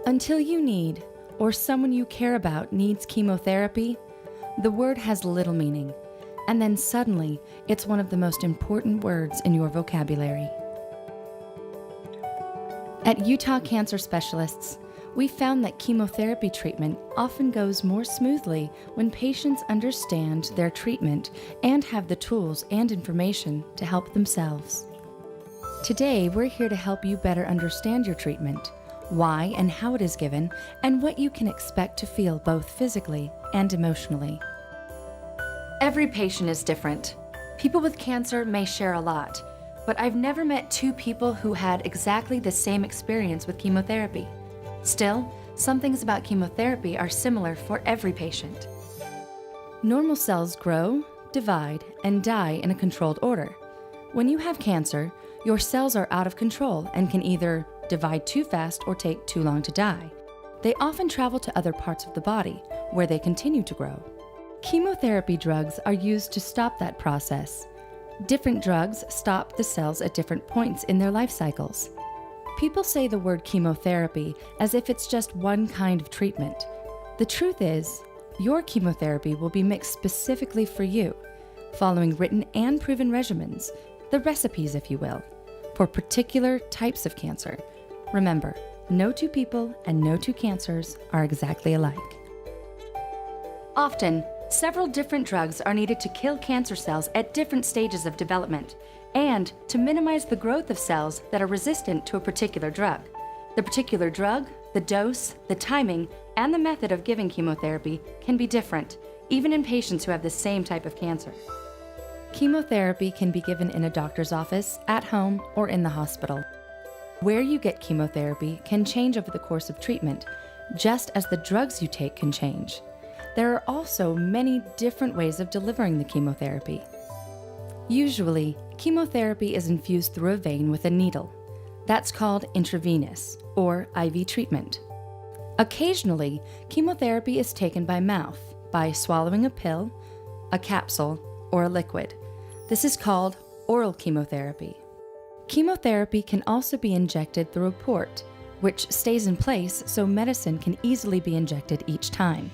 Until you need, or someone you care about needs chemotherapy, the word has little meaning, and then suddenly it's one of the most important words in your vocabulary. At Utah Cancer Specialists, we found that chemotherapy treatment often goes more smoothly when patients understand their treatment and have the tools and information to help themselves. Today, we're here to help you better understand your treatment, why and how it is given, and what you can expect to feel both physically and emotionally. Every patient is different. People with cancer may share a lot, but I've never met two people who had exactly the same experience with chemotherapy. Still, some things about chemotherapy are similar for every patient. Normal cells grow, divide, and die in a controlled order. When you have cancer, your cells are out of control and can either divide too fast or take too long to die. They often travel to other parts of the body, where they continue to grow. Chemotherapy drugs are used to stop that process. Different drugs stop the cells at different points in their life cycles. People say the word chemotherapy as if it's just one kind of treatment. The truth is, your chemotherapy will be mixed specifically for you, following written and proven regimens, the recipes if you will, for particular types of cancer. Remember, no two people and no two cancers are exactly alike. Often, several different drugs are needed to kill cancer cells at different stages of development and to minimize the growth of cells that are resistant to a particular drug. The particular drug, the dose, the timing, and the method of giving chemotherapy can be different, even in patients who have the same type of cancer. Chemotherapy can be given in a doctor's office, at home, or in the hospital. Where you get chemotherapy can change over the course of treatment, just as the drugs you take can change. There are also many different ways of delivering the chemotherapy. Usually, chemotherapy is infused through a vein with a needle. That's called intravenous, or IV treatment. Occasionally, chemotherapy is taken by mouth, by swallowing a pill, a capsule, or a liquid. This is called oral chemotherapy. Chemotherapy can also be injected through a port, which stays in place so medicine can easily be injected each time.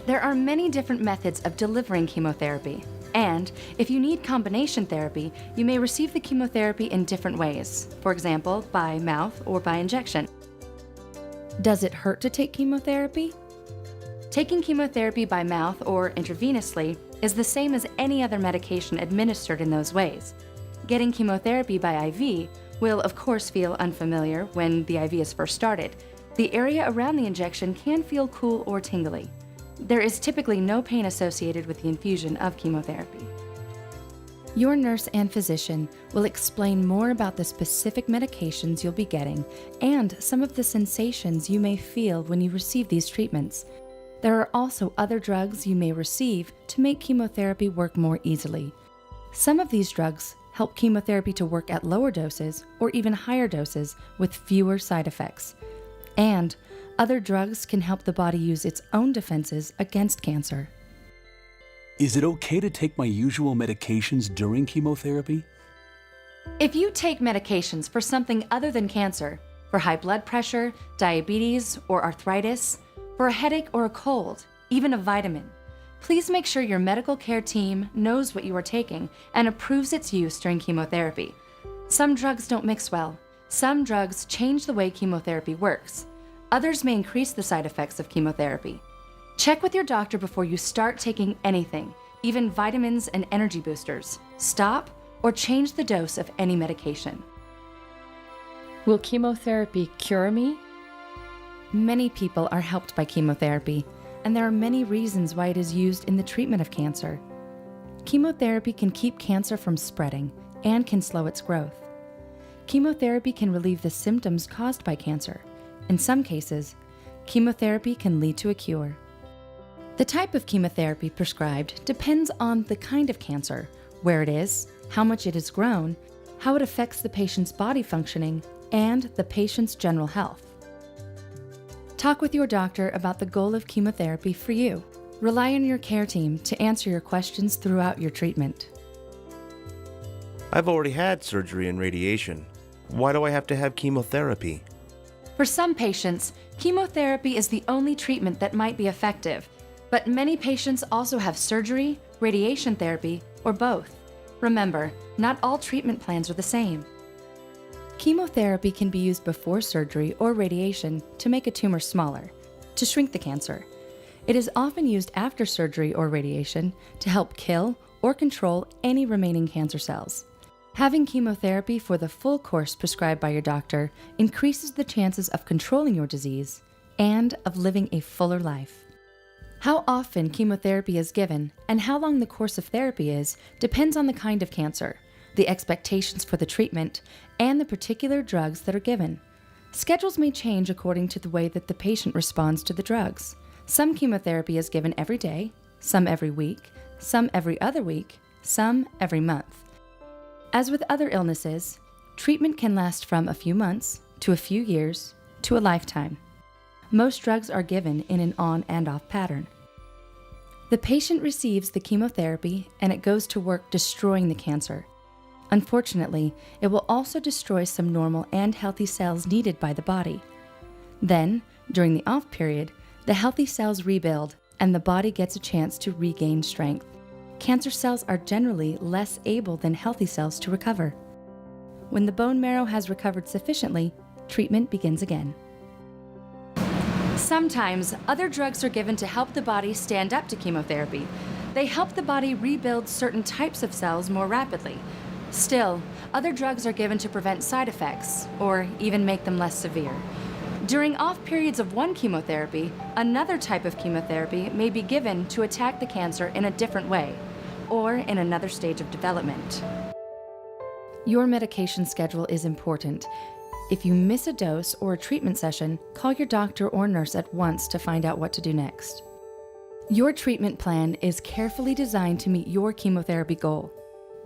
There are many different methods of delivering chemotherapy, and if you need combination therapy, you may receive the chemotherapy in different ways, for example, by mouth or by injection. Does it hurt to take chemotherapy? Taking chemotherapy by mouth or intravenously is the same as any other medication administered in those ways. Getting chemotherapy by IV will, of course, feel unfamiliar when the IV is first started. The area around the injection can feel cool or tingly. There is typically no pain associated with the infusion of chemotherapy. Your nurse and physician will explain more about the specific medications you'll be getting and some of the sensations you may feel when you receive these treatments. There are also other drugs you may receive to make chemotherapy work more easily. Some of these drugs help chemotherapy to work at lower doses or even higher doses with fewer side effects. And other drugs can help the body use its own defenses against cancer. Is it okay to take my usual medications during chemotherapy? If you take medications for something other than cancer, for high blood pressure, diabetes, or arthritis, for a headache or a cold, even a vitamin, please make sure your medical care team knows what you are taking and approves its use during chemotherapy. Some drugs don't mix well. Some drugs change the way chemotherapy works. Others may increase the side effects of chemotherapy. Check with your doctor before you start taking anything, even vitamins and energy boosters. Stop or change the dose of any medication. Will chemotherapy cure me? Many people are helped by chemotherapy, and there are many reasons why it is used in the treatment of cancer. Chemotherapy can keep cancer from spreading and can slow its growth. Chemotherapy can relieve the symptoms caused by cancer. In some cases, chemotherapy can lead to a cure. The type of chemotherapy prescribed depends on the kind of cancer, where it is, how much it has grown, how it affects the patient's body functioning, and the patient's general health. Talk with your doctor about the goal of chemotherapy for you. Rely on your care team to answer your questions throughout your treatment. I've already had surgery and radiation. Why do I have to have chemotherapy? For some patients, chemotherapy is the only treatment that might be effective, but many patients also have surgery, radiation therapy, or both. Remember, not all treatment plans are the same. Chemotherapy can be used before surgery or radiation to make a tumor smaller, to shrink the cancer. It is often used after surgery or radiation to help kill or control any remaining cancer cells. Having chemotherapy for the full course prescribed by your doctor increases the chances of controlling your disease and of living a fuller life. How often chemotherapy is given and how long the course of therapy is depends on the kind of cancer, the expectations for the treatment, and the particular drugs that are given. Schedules may change according to the way that the patient responds to the drugs. Some chemotherapy is given every day, some every week, some every other week, some every month. As with other illnesses, treatment can last from a few months to a few years to a lifetime. Most drugs are given in an on and off pattern. The patient receives the chemotherapy and it goes to work destroying the cancer. Unfortunately, it will also destroy some normal and healthy cells needed by the body. Then, during the off period, the healthy cells rebuild and the body gets a chance to regain strength. Cancer cells are generally less able than healthy cells to recover. When the bone marrow has recovered sufficiently, treatment begins again. Sometimes, other drugs are given to help the body stand up to chemotherapy. They help the body rebuild certain types of cells more rapidly. Still, other drugs are given to prevent side effects, or even make them less severe. During off periods of one chemotherapy, another type of chemotherapy may be given to attack the cancer in a different way, or in another stage of development. Your medication schedule is important. If you miss a dose or a treatment session, call your doctor or nurse at once to find out what to do next. Your treatment plan is carefully designed to meet your chemotherapy goal.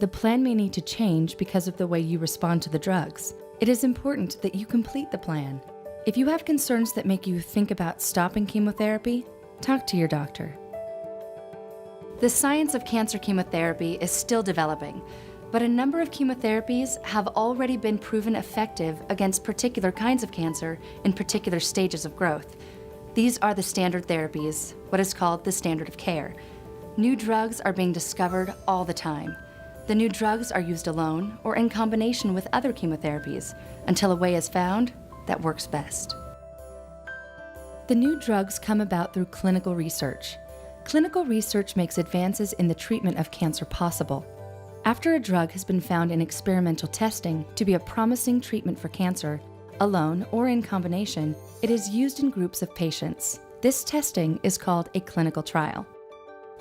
The plan may need to change because of the way you respond to the drugs. It is important that you complete the plan. If you have concerns that make you think about stopping chemotherapy, talk to your doctor. The science of cancer chemotherapy is still developing, but a number of chemotherapies have already been proven effective against particular kinds of cancer in particular stages of growth. These are the standard therapies, what is called the standard of care. New drugs are being discovered all the time. The new drugs are used alone or in combination with other chemotherapies until a way is found that works best. The new drugs come about through clinical research. Clinical research makes advances in the treatment of cancer possible. After a drug has been found in experimental testing to be a promising treatment for cancer, alone or in combination, it is used in groups of patients. This testing is called a clinical trial.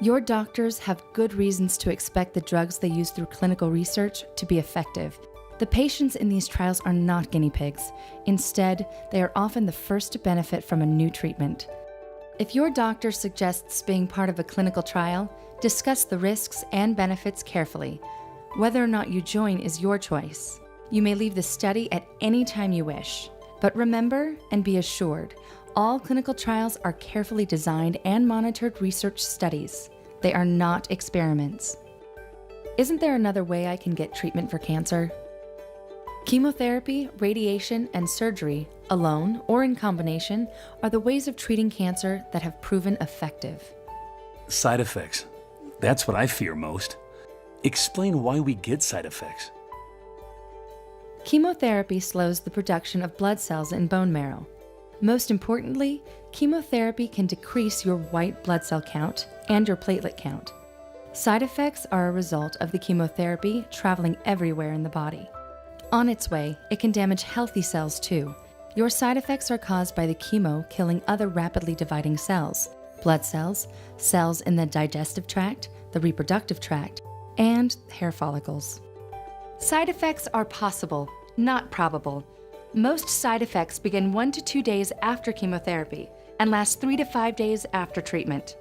Your doctors have good reasons to expect the drugs they use through clinical research to be effective. The patients in these trials are not guinea pigs. Instead, they are often the first to benefit from a new treatment. If your doctor suggests being part of a clinical trial, discuss the risks and benefits carefully. Whether or not you join is your choice. You may leave the study at any time you wish. But remember and be assured, all clinical trials are carefully designed and monitored research studies. They are not experiments. Isn't there another way I can get treatment for cancer? Chemotherapy, radiation, and surgery, alone or in combination, are the ways of treating cancer that have proven effective. Side effects. That's what I fear most. Explain why we get side effects. Chemotherapy slows the production of blood cells in bone marrow. Most importantly, chemotherapy can decrease your white blood cell count and your platelet count. Side effects are a result of the chemotherapy traveling everywhere in the body. On its way, it can damage healthy cells too. Your side effects are caused by the chemo killing other rapidly dividing cells, blood cells, cells in the digestive tract, the reproductive tract, and hair follicles. Side effects are possible, not probable. Most side effects begin 1 to 2 days after chemotherapy and last 3 to 5 days after treatment.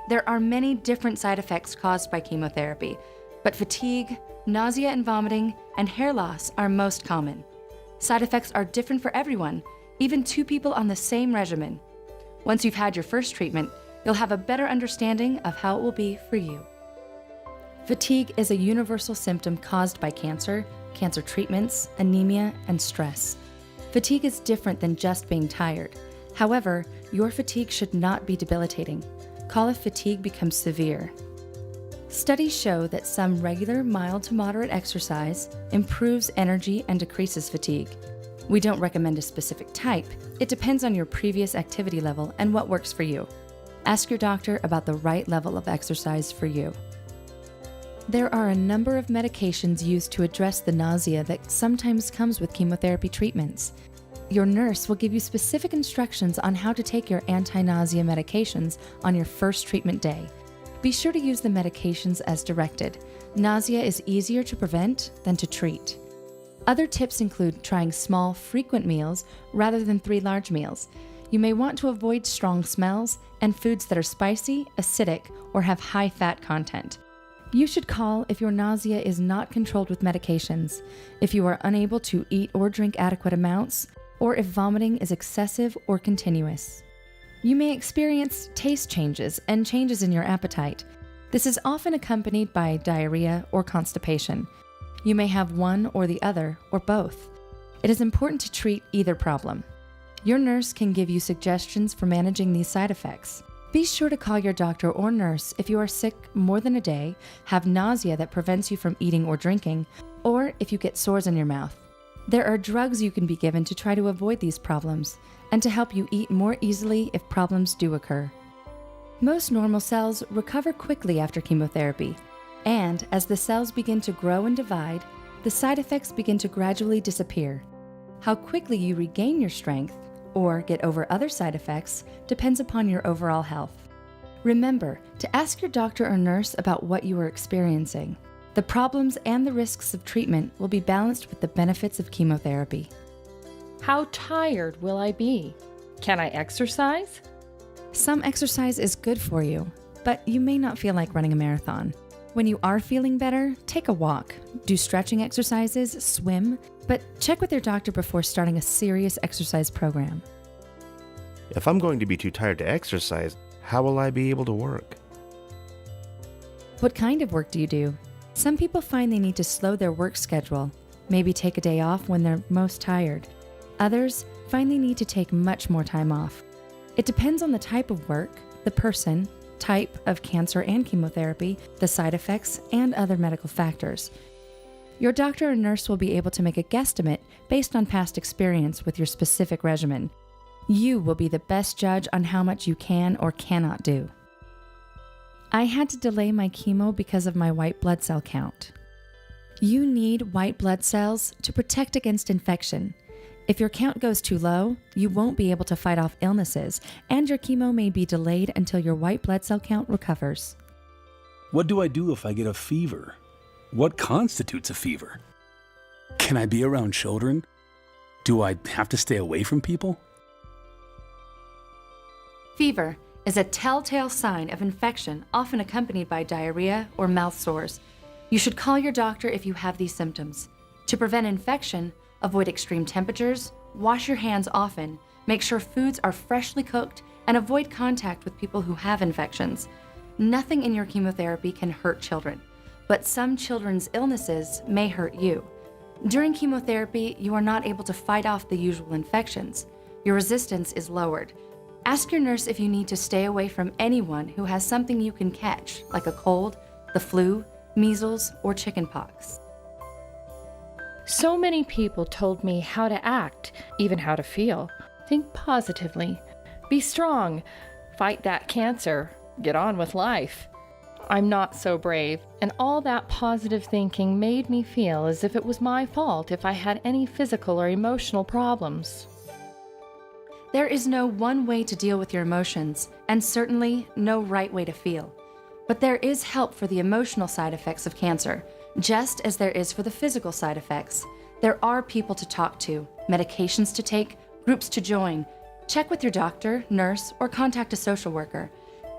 There are many different side effects caused by chemotherapy, but fatigue, nausea and vomiting, and hair loss are most common. Side effects are different for everyone, even two people on the same regimen. Once you've had your first treatment, you'll have a better understanding of how it will be for you. Fatigue is a universal symptom caused by cancer, cancer treatments, anemia, and stress. Fatigue is different than just being tired. However, your fatigue should not be debilitating. Call if fatigue becomes severe. Studies show that some regular, mild to moderate exercise improves energy and decreases fatigue. We don't recommend a specific type. It depends on your previous activity level and what works for you. Ask your doctor about the right level of exercise for you. There are a number of medications used to address the nausea that sometimes comes with chemotherapy treatments. Your nurse will give you specific instructions on how to take your anti-nausea medications on your first treatment day. Be sure to use the medications as directed. Nausea is easier to prevent than to treat. Other tips include trying small, frequent meals rather than 3 large meals. You may want to avoid strong smells and foods that are spicy, acidic, or have high fat content. You should call if your nausea is not controlled with medications, if you are unable to eat or drink adequate amounts, or if vomiting is excessive or continuous. You may experience taste changes and changes in your appetite. This is often accompanied by diarrhea or constipation. You may have one or the other, or both. It is important to treat either problem. Your nurse can give you suggestions for managing these side effects. Be sure to call your doctor or nurse if you are sick more than a day, have nausea that prevents you from eating or drinking, or if you get sores in your mouth. There are drugs you can be given to try to avoid these problems and to help you eat more easily if problems do occur. Most normal cells recover quickly after chemotherapy, and as the cells begin to grow and divide, the side effects begin to gradually disappear. How quickly you regain your strength or get over other side effects depends upon your overall health. Remember to ask your doctor or nurse about what you are experiencing. The problems and the risks of treatment will be balanced with the benefits of chemotherapy. How tired will I be? Can I exercise? Some exercise is good for you, but you may not feel like running a marathon. When you are feeling better, take a walk, do stretching exercises, swim, but check with your doctor before starting a serious exercise program. If I'm going to be too tired to exercise, how will I be able to work? What kind of work do you do? Some people find they need to slow their work schedule, maybe take a day off when they're most tired. Others find they need to take much more time off. It depends on the type of work, the person, type of cancer and chemotherapy, the side effects, and other medical factors. Your doctor or nurse will be able to make a guesstimate based on past experience with your specific regimen. You will be the best judge on how much you can or cannot do. I had to delay my chemo because of my white blood cell count. You need white blood cells to protect against infection. If your count goes too low, you won't be able to fight off illnesses, and your chemo may be delayed until your white blood cell count recovers. What do I do if I get a fever? What constitutes a fever? Can I be around children? Do I have to stay away from people? Fever is a telltale sign of infection, often accompanied by diarrhea or mouth sores. You should call your doctor if you have these symptoms. To prevent infection, avoid extreme temperatures, wash your hands often, make sure foods are freshly cooked, and avoid contact with people who have infections. Nothing in your chemotherapy can hurt children, but some children's illnesses may hurt you. During chemotherapy, you are not able to fight off the usual infections. Your resistance is lowered. Ask your nurse if you need to stay away from anyone who has something you can catch, like a cold, the flu, measles, or chickenpox. So many people told me how to act, even how to feel. Think positively. Be strong. Fight that cancer. Get on with life. I'm not so brave, and all that positive thinking made me feel as if it was my fault if I had any physical or emotional problems. There is no one way to deal with your emotions, and certainly no right way to feel. But there is help for the emotional side effects of cancer, just as there is for the physical side effects. There are people to talk to, medications to take, groups to join. Check with your doctor, nurse, or contact a social worker.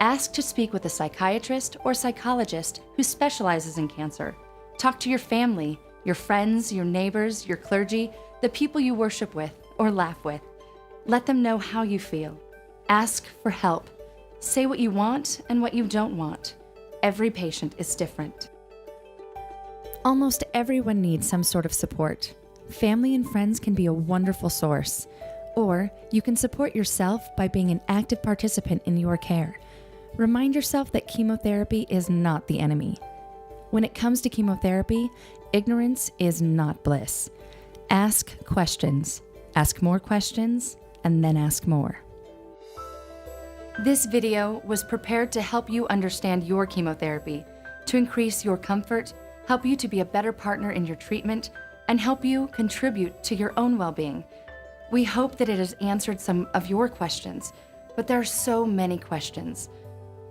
Ask to speak with a psychiatrist or psychologist who specializes in cancer. Talk to your family, your friends, your neighbors, your clergy, the people you worship with or laugh with. Let them know how you feel. Ask for help. Say what you want and what you don't want. Every patient is different. Almost everyone needs some sort of support. family and friends can be a wonderful source. Or you can support yourself by being an active participant in your care. Remind yourself that chemotherapy is not the enemy. When it comes to chemotherapy, ignorance is not bliss. Ask questions. Ask more questions, and then ask more. This video was prepared to help you understand your chemotherapy, to increase your comfort, help you to be a better partner in your treatment, and help you contribute to your own well-being. We hope that it has answered some of your questions, but there are so many questions.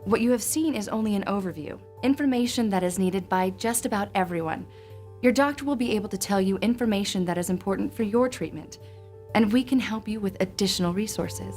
What you have seen is only an overview, information that is needed by just about everyone. Your doctor will be able to tell you information that is important for your treatment, and we can help you with additional resources.